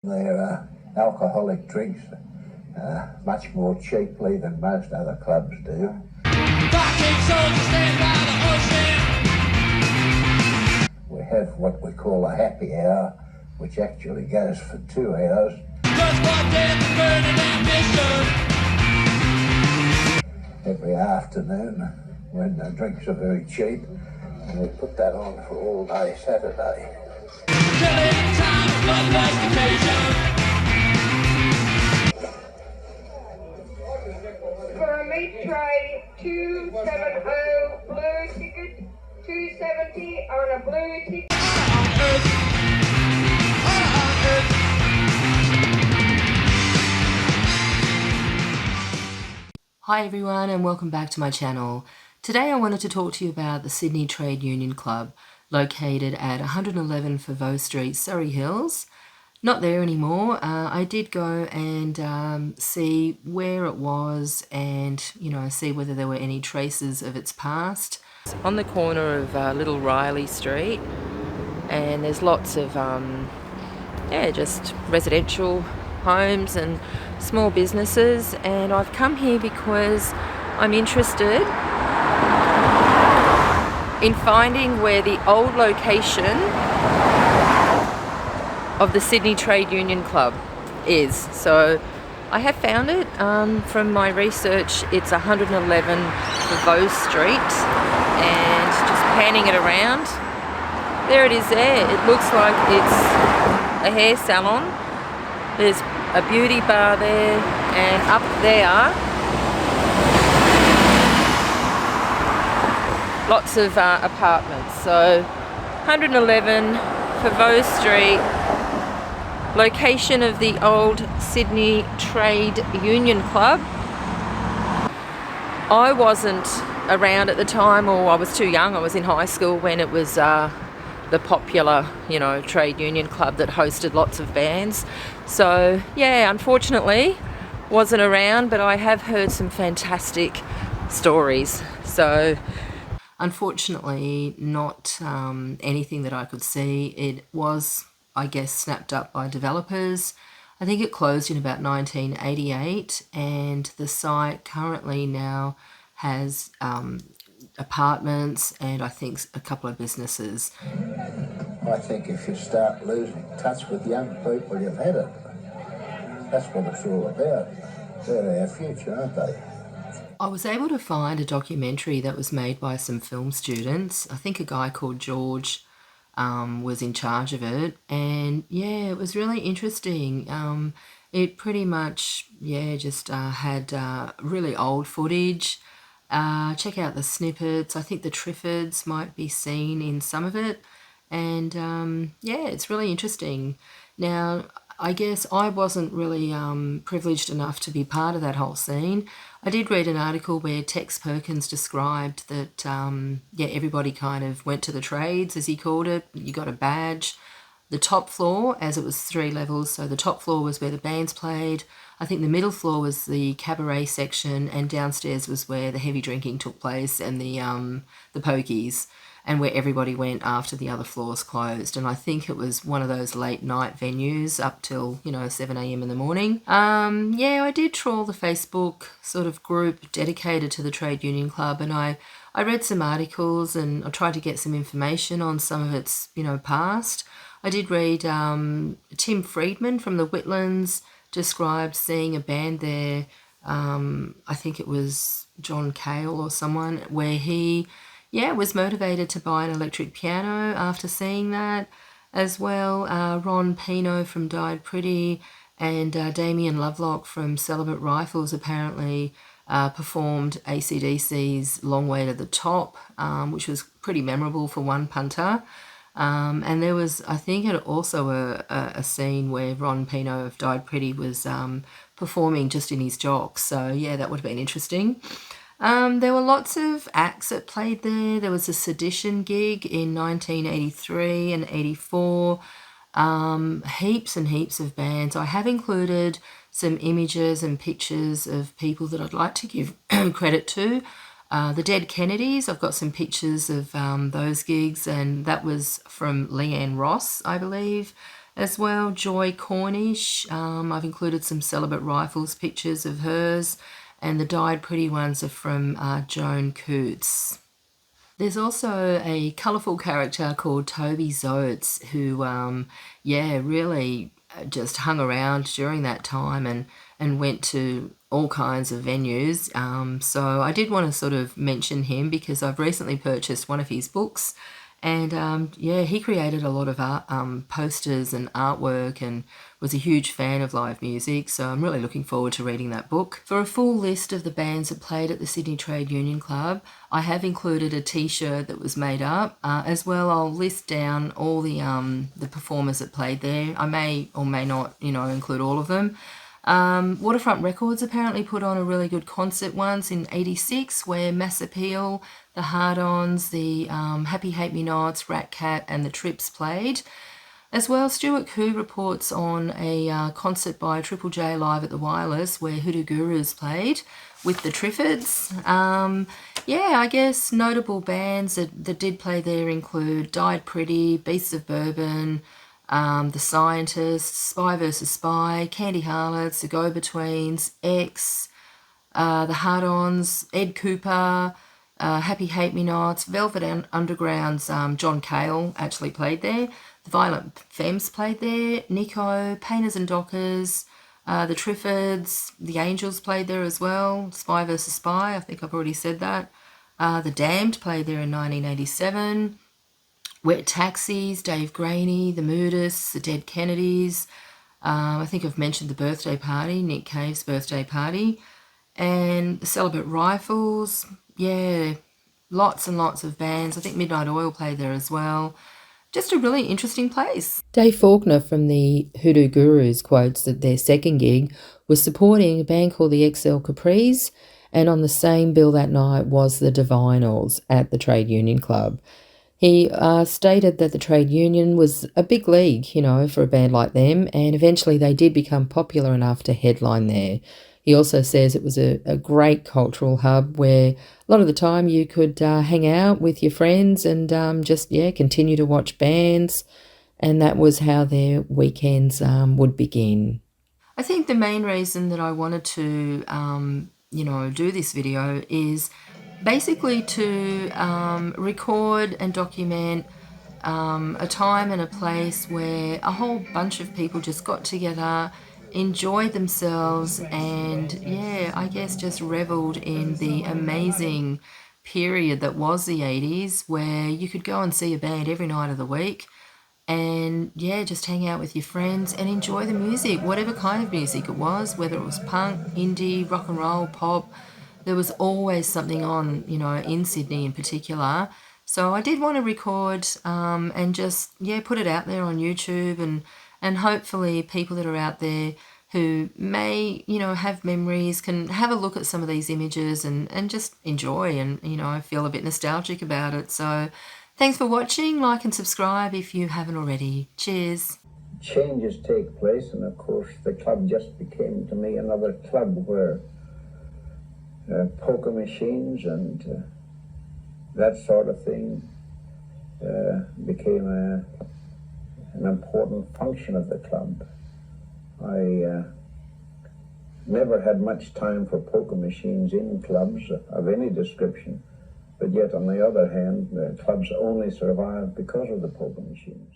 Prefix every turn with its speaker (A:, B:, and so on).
A: They're alcoholic drinks, much more cheaply than most other clubs do. We have what we call a happy hour, which actually goes for 2 hours. Every afternoon when the drinks are very cheap, and we put that on for all day Saturday.
B: For a meat tray, 270 blue ticket, 270 on a blue ticket.
C: Hi everyone and welcome back to my channel. Today I wanted to talk to you about the Sydney Trade Union Club, located at 111 Foveaux Street, Surrey Hills. Not there anymore. I did go and see where it was and, see whether there were any traces of its past. It's on the corner of Little Riley Street, and there's lots of, just residential homes and small businesses, and I've come here because I'm interested in finding where the old location of the Sydney Trade Union Club is. So I have found it from my research. It's 111 Foveaux Street, and just panning it around, there it is there. It looks like it's a hair salon. There's a beauty bar there, and up there lots of apartments. So 111 Foveaux Street, location of the old Sydney Trade Union Club. I wasn't around at the time, or I was too young. I was in high school when it was the popular, trade union club that hosted lots of bands. So yeah, unfortunately wasn't around, but I have heard some fantastic stories. So unfortunately not anything that I could see. It was, I guess, snapped up by developers. I think it closed in about 1988, and the site currently now has apartments and I think a couple of businesses.
A: I think if you start losing touch with young people, you've had it. That's what it's all about. They're our future, aren't they?
C: I was able to find a documentary that was made by some film students. I think a guy called George was in charge of it, and yeah, it was really interesting. It pretty much, just had really old footage. Check out the snippets. I think the Triffids might be seen in some of it, and it's really interesting. Now, I guess I wasn't really privileged enough to be part of that whole scene. I did read an article where Tex Perkins described that, everybody kind of went to the trades, as he called it. You got a badge. The top floor, as it was 3 levels, so the top floor was where the bands played. I think the middle floor was the cabaret section, and downstairs was where the heavy drinking took place and the pokies, and where everybody went after the other floors closed. And I think it was one of those late night venues up till 7 a.m. in the morning. I did trawl the Facebook sort of group dedicated to the Trade Union Club, and I read some articles and I tried to get some information on some of its past. I did read Tim Friedman from the Whitlands described seeing a band there. I think it was John Cale or someone, where he was motivated to buy an electric piano after seeing that as well. Ron Pino from Died Pretty and Damien Lovelock from Celibate Rifles apparently performed AC/DC's Long Way to the Top, which was pretty memorable for one punter. And there was, I think, also a scene where Ron Pino of Died Pretty was performing just in his jocks. So yeah, that would have been interesting. There were lots of acts that played there. There was a Sedition gig in 1983 and 84. Heaps and heaps of bands. I have included some images and pictures of people that I'd like to give credit to. The Dead Kennedys, I've got some pictures of those gigs, and that was from Leanne Ross, I believe. As well, Joy Cornish, I've included some Celibate Rifles pictures of hers, and the dyed pretty ones are from Joan Coots. There's also a colourful character called Toby Zotes who, really just hung around during that time and went to all kinds of venues. So I did want to sort of mention him because I've recently purchased one of his books. And he created a lot of art, posters and artwork, and was a huge fan of live music, so I'm really looking forward to reading that book. For a full list of the bands that played at the Sydney Trade Union Club, I have included a t-shirt that was made up. As well, I'll list down all the performers that played there. I may or may not, include all of them. Waterfront Records apparently put on a really good concert once in '86 where Mass Appeal, the Hard-Ons, the Happy Hate Me Nots, Rat Cat and the Trips played. As well, Stuart Koo reports on a concert by Triple J live at the Wireless where Hoodoo Gurus played with the Triffids. I guess notable bands that did play there include Died Pretty, Beasts of Bourbon, The Scientists, Spy vs. Spy, Candy Harlots, The Go-Betweens, X, The Hard-Ons, Ed Cooper, Happy Hate Me Nots, Velvet Underground's John Cale actually played there. The Violent Femmes played there. Nico, Painters and Dockers, the Triffids, the Angels played there as well. Spy vs. Spy, I think I've already said that. The Damned played there in 1987. Wet Taxis, Dave Graney, the Moodists, the Dead Kennedys. I think I've mentioned the birthday party, Nick Cave's birthday party. And the Celibate Rifles, lots and lots of bands. I think Midnight Oil played there as well. Just a really interesting place. Dave Faulkner from the Hoodoo Gurus quotes that their second gig was supporting a band called the XL Capris, and on the same bill that night was the Divinals at the Trade Union Club. He stated that the Trade Union was a big league, for a band like them, and eventually they did become popular enough to headline there. He also says it was a great cultural hub where a lot of the time you could hang out with your friends and continue to watch bands, and that was how their weekends would begin. I think the main reason that I wanted to, do this video is basically to record and document a time and a place where a whole bunch of people just got together, enjoyed themselves, and just reveled in the amazing period that was the 80s, where you could go and see a band every night of the week and just hang out with your friends and enjoy the music, whatever kind of music it was, whether it was punk, indie, rock and roll, pop. There was always something on, in Sydney in particular. So I did want to record and just, put it out there on YouTube, and hopefully people that are out there who may, have memories can have a look at some of these images and just enjoy and, feel a bit nostalgic about it. So thanks for watching. Like and subscribe if you haven't already. Cheers.
A: Changes take place, and of course the club just became to me another club where poker machines and that sort of thing became an important function of the club. I never had much time for poker machines in clubs of any description, but yet on the other hand, the clubs only survived because of the poker machines.